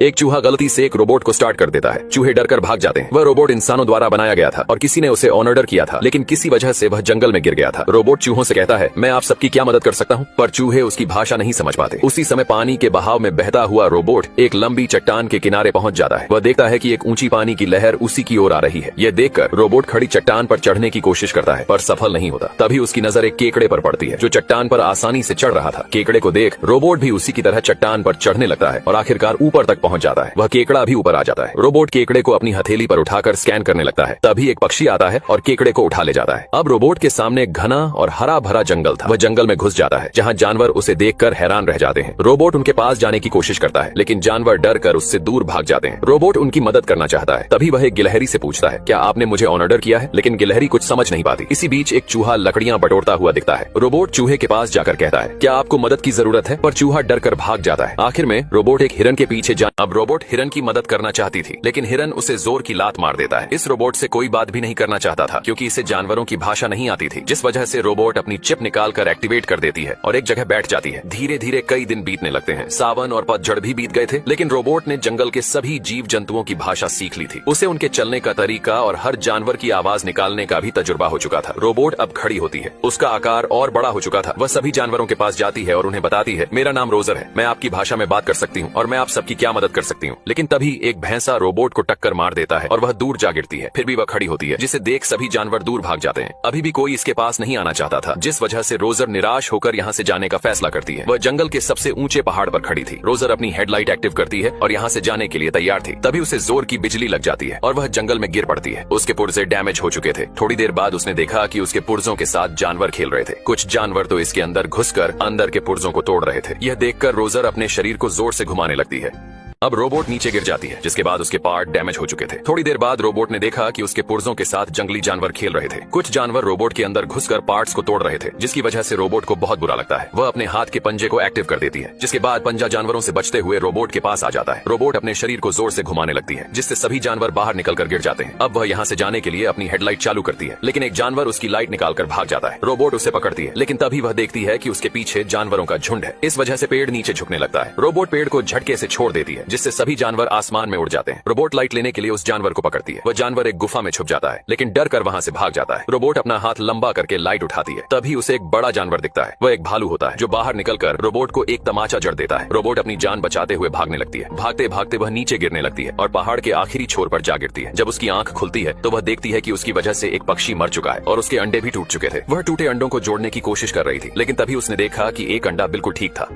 एक चूहा गलती से एक रोबोट को स्टार्ट कर देता है। चूहे डरकर भाग जाते हैं। वह रोबोट इंसानों द्वारा बनाया गया था और किसी ने उसे ऑर्डर किया था, लेकिन किसी वजह से वह जंगल में गिर गया था। रोबोट चूहों से कहता है, मैं आप सबकी क्या मदद कर सकता हूँ, पर चूहे उसकी भाषा नहीं समझ पाते। उसी समय पानी के बहाव में बहता हुआ रोबोट एक लंबी चट्टान के किनारे पहुंच जाता है। वह देखता है कि एक ऊंची पानी की लहर उसी की ओर आ रही है। यह देखकर रोबोट खड़ी चट्टान पर चढ़ने की कोशिश करता है, पर सफल नहीं होता। तभी उसकी नजर एक केकड़े पर पड़ती है जो चट्टान पर आसानी से चढ़ रहा था। केकड़े को देख रोबोट भी उसी की तरह चट्टान पर चढ़ने लगता है और आखिरकार ऊपर तक पहुंच जाता है। वह केकड़ा भी ऊपर आ जाता है। रोबोट केकड़े को अपनी हथेली पर उठाकर स्कैन करने लगता है। तभी एक पक्षी आता है और केकड़े को उठा ले जाता है। अब रोबोट के सामने घना और हरा भरा जंगल था। वह जंगल में घुस जाता है, जहाँ जानवर उसे देखकर हैरान रह जाते हैं। रोबोट उनके पास जाने की कोशिश करता है, लेकिन जानवर डर कर उससे दूर भाग जाते हैं। रोबोट उनकी मदद करना चाहता है। तभी वह एक गिलहरी से पूछता है, क्या आपने मुझे ऑर्डर किया है? लेकिन गिलहरी कुछ समझ नहीं पाती। इसी बीच एक चूहा लकड़ियां बटोरता हुआ दिखता है। रोबोट चूहे के पास जाकर कहता है, क्या आपको मदद की जरूरत है? पर चूहा डर कर भाग जाता है। आखिर में रोबोट एक हिरन के पीछे अब रोबोट हिरन की मदद करना चाहती थी, लेकिन हिरन उसे जोर की लात मार देता है। इस रोबोट से कोई बात भी नहीं करना चाहता था, क्योंकि इसे जानवरों की भाषा नहीं आती थी, जिस वजह से रोबोट अपनी चिप निकाल कर एक्टिवेट कर देती है और एक जगह बैठ जाती है। धीरे धीरे कई दिन बीतने लगते हैं। सावन और पतझड़ भी बीत गए थे, लेकिन रोबोट ने जंगल के सभी जीव जंतुओं की भाषा सीख ली थी। उसे उनके चलने का तरीका और हर जानवर की आवाज निकालने का भी तजुर्बा हो चुका था। रोबोट अब खड़ी होती है। उसका आकार और बड़ा हो चुका था। वह सभी जानवरों के पास जाती है और उन्हें बताती है, मेरा नाम रोजर है, मैं आपकी भाषा में बात कर सकती हूँ और मैं आप सबकी क्या मदद कर सकती हूँ। लेकिन तभी एक भैंसा रोबोट को टक्कर मार देता है और वह दूर जा गिरती है। फिर भी वह खड़ी होती है, जिसे देख सभी जानवर दूर भाग जाते हैं। अभी भी कोई इसके पास नहीं आना चाहता था, जिस वजह से रोजर निराश होकर यहाँ से जाने का फैसला करती है। वह जंगल के सबसे ऊंचे पहाड़ पर खड़ी थी। रोजर अपनी हेडलाइट एक्टिव करती है और यहाँ से जाने के लिए तैयार थी। तभी उसे जोर की बिजली लग जाती है और वह जंगल में गिर पड़ती है। उसके पुर्जे डैमेज हो चुके थे। थोड़ी देर बाद उसने देखा कि उसके पुर्जों के साथ जानवर खेल रहे थे। कुछ जानवर तो इसके अंदर घुसकर अंदर के पुर्जों को तोड़ रहे थे। यह देखकर रोजर अपने शरीर को जोर से घुमाने लगती है। अब रोबोट नीचे गिर जाती है, जिसके बाद उसके पार्ट डैमेज हो चुके थे। थोड़ी देर बाद रोबोट ने देखा कि उसके पुर्जों के साथ जंगली जानवर खेल रहे थे। कुछ जानवर रोबोट के अंदर घुसकर पार्ट्स को तोड़ रहे थे, जिसकी वजह से रोबोट को बहुत बुरा लगता है। वह अपने हाथ के पंजे को एक्टिव कर देती है, जिसके बाद पंजा जानवरों से बचते हुए रोबोट के पास आ जाता है। रोबोट अपने शरीर को जोर से घुमाने लगती है, जिससे सभी जानवर बाहर निकलकर गिर जाते हैं। अब वह यहाँ से जाने के लिए अपनी हेडलाइट चालू करती है, लेकिन एक जानवर उसकी लाइट निकालकर भाग जाता है। रोबोट उसे पकड़ती है, लेकिन तभी वह देखती है कि उसके पीछे जानवरों का झुंड है। इस वजह से पेड़ नीचे झुकने लगता है। रोबोट पेड़ को झटके से छोड़ देती है, जिससे सभी जानवर आसमान में उड़ जाते हैं। रोबोट लाइट लेने के लिए उस जानवर को पकड़ती है। वह जानवर एक गुफा में छुप जाता है, लेकिन डर कर वहां से भाग जाता है। रोबोट अपना हाथ लंबा करके लाइट उठाती है। तभी उसे एक बड़ा जानवर दिखता है। वह एक भालू होता है, जो बाहर निकलकर रोबोट को एक तमाचा जड़ देता है। रोबोट अपनी जान बचाते हुए भागने लगती है। भागते भागते वह नीचे गिरने लगती है और पहाड़ के आखिरी छोर पर जा गिरती है। जब उसकी आंख खुलती है तो वह देखती है कि उसकी वजह से एक पक्षी मर चुका है और उसके अंडे भी टूट चुके थे। वह टूटे अंडों को जोड़ने की कोशिश कर रही थी, लेकिन तभी उसने देखा कि एक अंडा बिल्कुल ठीक था।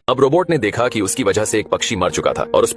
अब रोबोट ने देखा कि उसकी वजह से एक पक्षी मर चुका था और उस